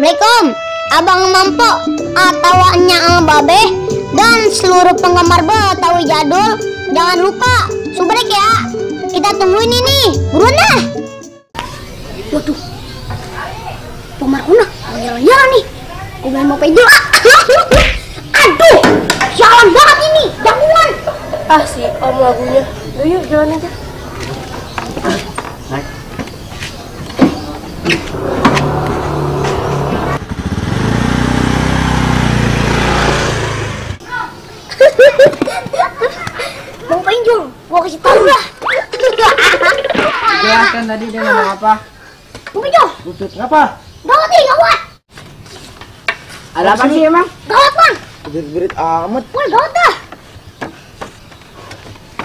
Assalamualaikum, Abang Mampo atau Nya Babe dan seluruh penggemar Betawi jadul. Jangan lupa subrek ya. Kita tungguin ini, buruan dah. Waduh, Pemarkuna jalan-jalan nih. Gue mau pejo. Aduh, jalan banget ini, jagoan. Ah si Om lagunya. Yuk jalan aja. Naik. Bang Penjul, gua kasih tahu lah. Ya kan tadi dia ngomong apa? Bang Penjul, Butut apa? gawat nih, gawat. Ada apa sih emang? Gawat bang, Berit-berit amat. wah gawat dah.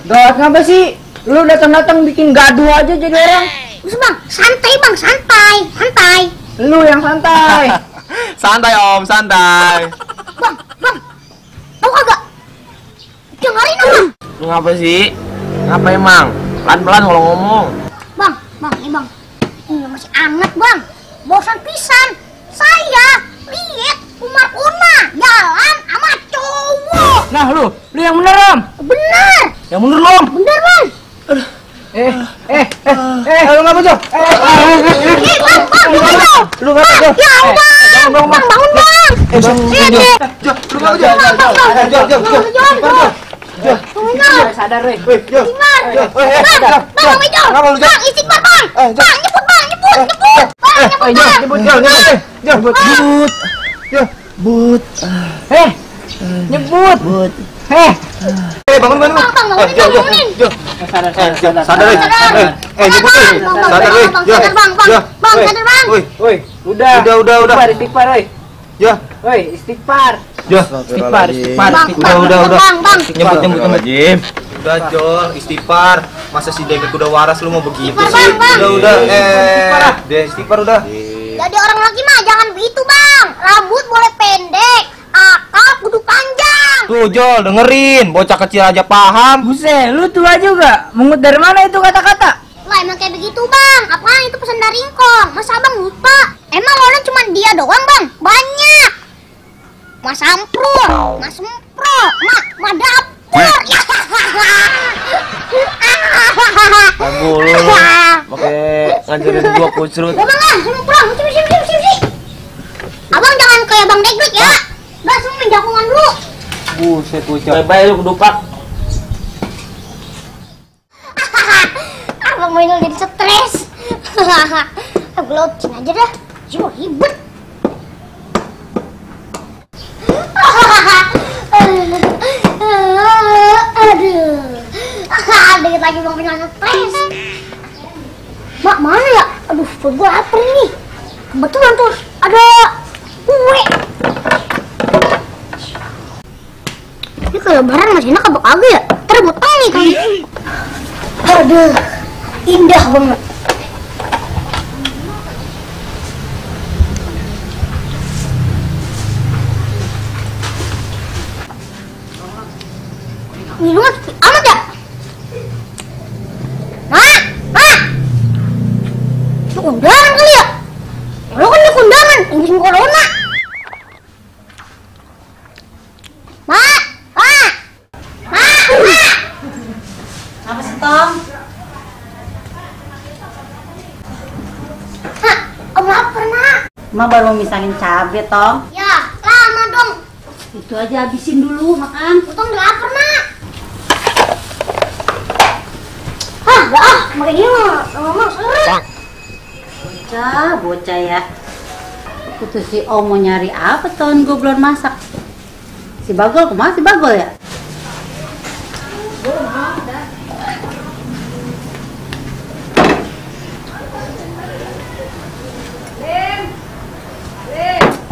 Gawat ngapa sih? Lu datang-datang bikin gaduh aja jadi orang. Terus bang, santai bang, santai, santai. Lu yang santai. Santai Om, santai. Bang, tahu kagak? Dengerin bang. Lu ngapa sih? Ngapa emang? Pelan-pelan kalau ngomong. Bang, nih bang, ini masih anget bang. Bosan pisan. Saya lihat Pemarkuna jalan sama cowok. Nah lu yang bener Om. Bener, Yang bener lu Om. bener bang. Lu ngapa tuh? Bang, bener. Lu ngapa tuh? Ya Allah, Jangan dong, Bang. bangun bang. Bang, Lu ngapa sadar, weh. Bang, istighfar bang. Bang, nyebut bang, nyebut. Bang, nyebut bang. Nyebut. Bangun. Bang, bangunin. Sadar. Sadar, weh. Nyebut, weh. Sadar, weh. Sadar bang. Bang, sadar bang. Woi. Udah. Istighfar, weh. Ya. Woi, istighfar. Ya. Istighfar. Udah. Bang. Nyebut. Udah Jol, istighfar. Masa si Degek udah waras lu mau begitu Istighfar, sih? Bang. Udah. Istighfar udah. Jadi orang lagi mah jangan begitu bang. Rambut boleh pendek, akal kudu panjang. Tuh Jol, dengerin. Bocah kecil aja paham. Buset, lu tua juga. Mungut dari mana itu kata-kata? Lah emang kayak begitu bang. Apaan itu pesan dari Ingkong? Masa abang lupa? Emang orang cuma dia doang bang? Banyak. Mas Sampro, Mas Sempro, Ma Dapur. Lagu lu. Pakai ngajarin gua kusrut. Bang, Sempro, sini. Abang jangan kayak Bang Degek ya. Udah semua main jagongan dulu. Buset bocah. Bye-bye lu kedupak. Abang main jadi stres. Aku lautin aja dah. Cuma ribet. Aduh. Dikit lagi bang punya stres. Mak mana ya? Aduh, perut gua lapar nih. Kebetulan tuh ada kue. Ini kalau lebaran masih enak apa kagak ya? Ntar botol nih kali. Aduh, indah banget. Minuman sepi amat ya? Mak! Itu undangan kali ya? Lo kan ini undangan, musim corona. Mak! Apa sih Tom? Om lapar, Mak. Ma baru misahin cabe Tom. Ya, lama dong. Itu aja habisin dulu makan. Utang udah lapar, Mak. Makanya mama seret. Bocah ya. Itu si Om mau nyari apa tahun gue belum masak. Si Bagol kemana si Bagol ya?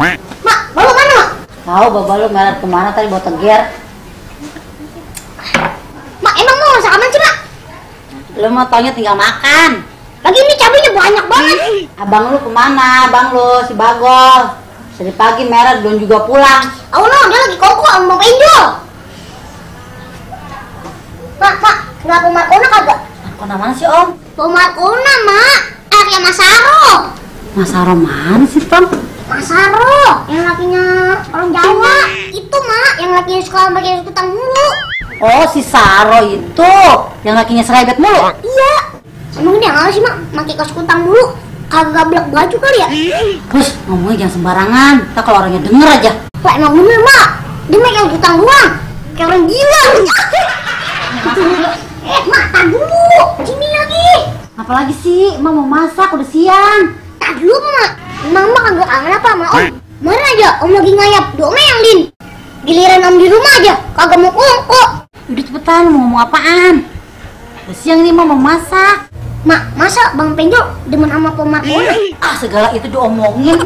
Mak, bawa mana, Mak? Tahu bapak lu meret kemana tadi bawa teger. Mak, emang mau masak apaan sih, Mak? Lu mau taunya tinggal makan. Lagi ini cabenya banyak banget. Abang lu kemana? Abang lu si Bagol. Dari pagi meret belum juga pulang. Oh no, dia lagi koko sama Bang Penjol. Mak, nggak Pemarkuna kagak? Kok namanya sih Om? Pemarkuna, Mak. Anaknya Mas Saro. Mas Saro mana sih Tom? Mas Saro, yang lakinya orang Jawa. Itu mak, yang lakinya suka pakai kutang mulu. Oh, si Saro itu yang lakinya serempet mulu. Iya. Emang dia nggak sih mak, pakai kaos kutang mulu? Kagak gablek baju kali ya? Terus ngomongnya jangan sembarangan, tak kalau orangnya denger aja. Wah emang bener mak, dia pakai kaos kutang doang. Kayak orang gila. Mak, tak dulu. Sini lagi. Apalagi sih, Emak mau masak, udah siang. Tak dulu mak. Mama kagak kangen apa sama om? Mana aja om lagi ngayap, diomelin. Giliran om di rumah aja, kagak mau kok. Udah cepetan, mau ngomong apaan? Udah siang nih, Emak mau masak. Mak, masa Bang Penjol demen sama pemarkona? Ah, segala itu diomongin.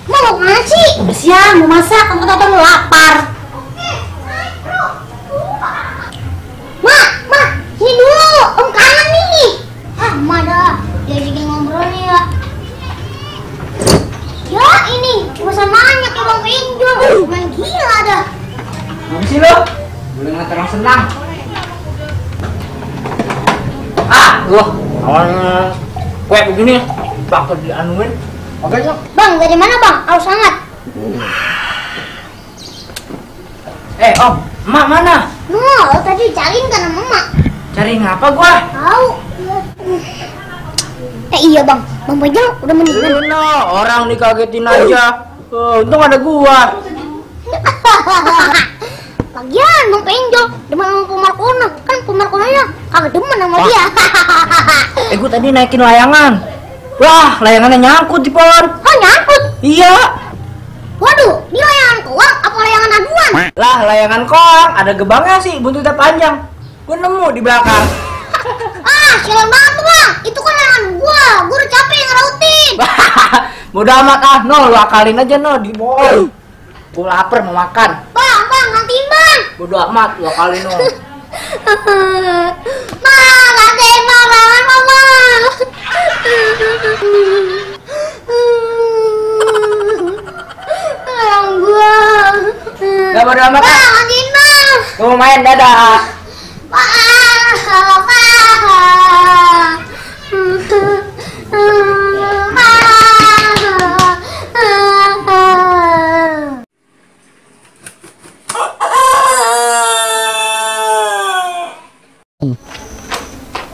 Mau kemana sih? Udah siang, mau masak, kamu tau lu lapar. Mak, sini dulu, om kangen nih. Ah, Mak dah, jadi ngobrol nih ya. Ya ini, pesan banyak ya Bang Penjol, main gila dah. Apa sih lo? Boleh nggak terang senang? Loh, awalnya kue begini bakal dianuin. Oke, Cok. Bang, dari mana Bang? Aus sangat. Om, emak mana? Lo tadi cariin kan sama Mak. Cari ngapa gua? Tahu. Iya Bang, Bang Penjol udah meninggal. No, orang dikagetin aja. Untung ada gua. Lagian Bang Penjol demen sama pemarkona, kan pemarkonanya kagak demen sama dia. Gua tadi naikin layangan. Wah, layangannya nyangkut di pohon. Oh nyangkut? Iya. Waduh, ini layangan koang apa layangan aduan? Lah, layangan koang ada gebangnya sih, buntutnya panjang. Gua nemu di belakang. Ah, sialan banget tuh Bang, itu kan layangan gua udah capek ngerautin. Bodo amat ah, no, lu akalin aja no di mall. Gua lapar mau makan. Bang, nantiin Bang. Bodo amat, lu akalin no. Bang, nantiin Bang, Mama. Sayang gua. Gak bodo amat Bang, ah. nantiin Bang. Gua mau main, dadah.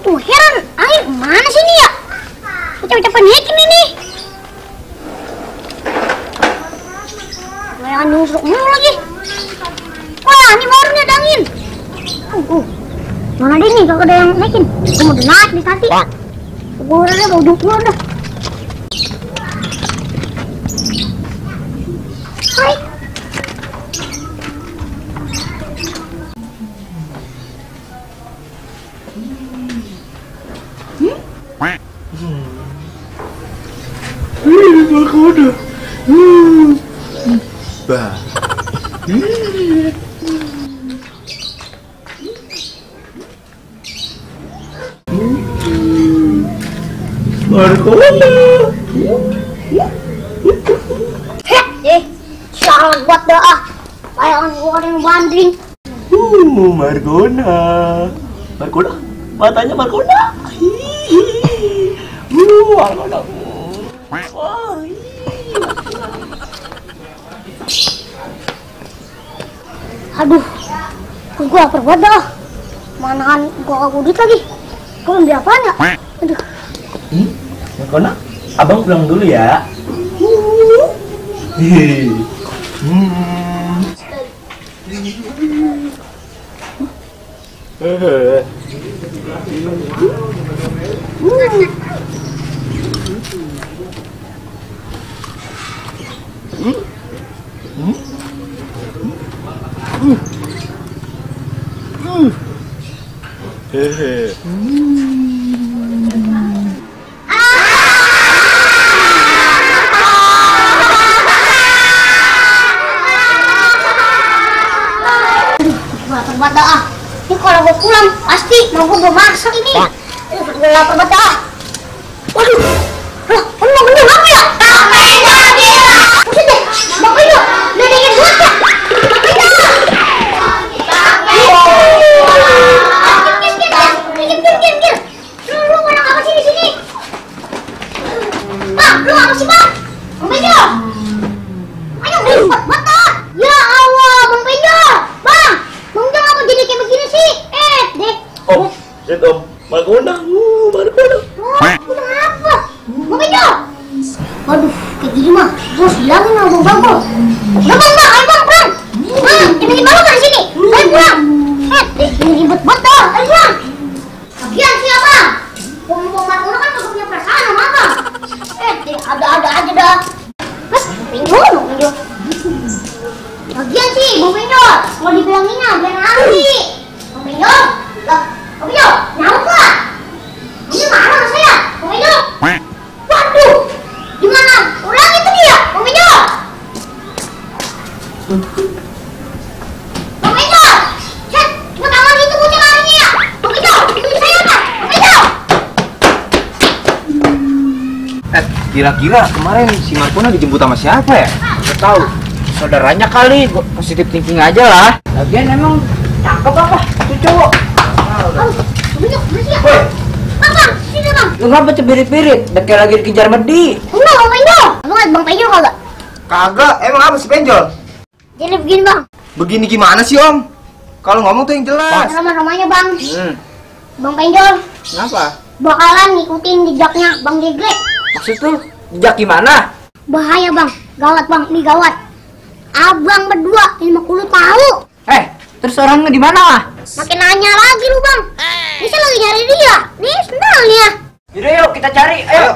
Tuh heran, air mana sih ini ya? Ucap-ucapan naikin ini. Layangan nyusruk mulu lagi. Wah, ini baru nih ada angin. Mana deh nih, kagak ada yang naikin. Gue mau naik di tadi. Gue udah mau duduk dulu dah. Hai. Bah. Markona. Salah buat doa. Layangan gue ada yang banding. Markona. Markona. Matanya Markona. Markona. Aduh, gue lapar banget dah. Manahan gue kagak duit lagi. Gue belum beli apaan ya? Aduh. Markona, abang pulang dulu ya. Lapar banget dah. Ini kalau gue pulang pasti mau gue masak ini. Gue lapar banget dah. Waduh, loh, kamu mau gendong apa ya? Apa yang bilang? Buset deh, Bang Penjol, udah dingin banget ya? Bang Penjol! Gil. Lu ngomong apa sih di sini? Bang, lu apa sih Bang? Bang Penjo. Ayo cepat bata. Ya Allah, Bang Penjo. Bang ngapa jadi kayak begini sih? Dek. Om, lihat om, malah kondang. Malah kondang. Udah apa? Bang Penjo. Waduh, kayak gini mah terus bilangin sama Bang Bagol. Udah bang, ayo bang, pulang. Bang, ini baru dari sini. Ayo pulang. Dek, ini ribet banget dah. Ayo pulang. Lagian siapa? Bang Markono kan gak punya perasaan sama abang. Dek, ada-ada aja dah. Mas, Penjo. Lagian sih, Bang Penjo. Kalau dibilanginnya, biar nanti. Bang Penjo, lah, Bang Penjo, nyamuk lah. Ini marah sama saya, Bang Penjo. Waduh, gimana? Ulang itu dia, Bang Penjo. Bang Penjo, set, cepet tangan itu bocah larinya ya. Bang Penjo, itu saya apa? Bang Penjo. Kira-kira kemarin si Markono dijemput sama siapa ya? Gak tahu. Saudaranya kali, gua positif thinking aja lah. Lagian emang cakep apa? Itu cowok. Bang Penjo, mana sih ya? Woi, Bang, sini bang. Lu ngapa cepirit-pirit? Udah kayak lagi dikejar medi. Enggak, Bang Penjo. Abang liat Bang Penjo kagak? kagak. Emang apa si Penjol? Jadi begini bang. Begini gimana sih om? Kalau ngomong tuh yang jelas. Nama-namanya bang. Bang Penjo Kenapa? bakalan ngikutin jejaknya Bang Geglek. Maksud lu jejak gimana? Bahaya bang, gawat bang, ini gawat. Abang berdua, ini mah kudu tahu. Terus orangnya di mana? Makin nanya lagi lu bang. Ini saya lagi nyari dia. Nih sendalnya. Yaudah yuk kita cari, ayo.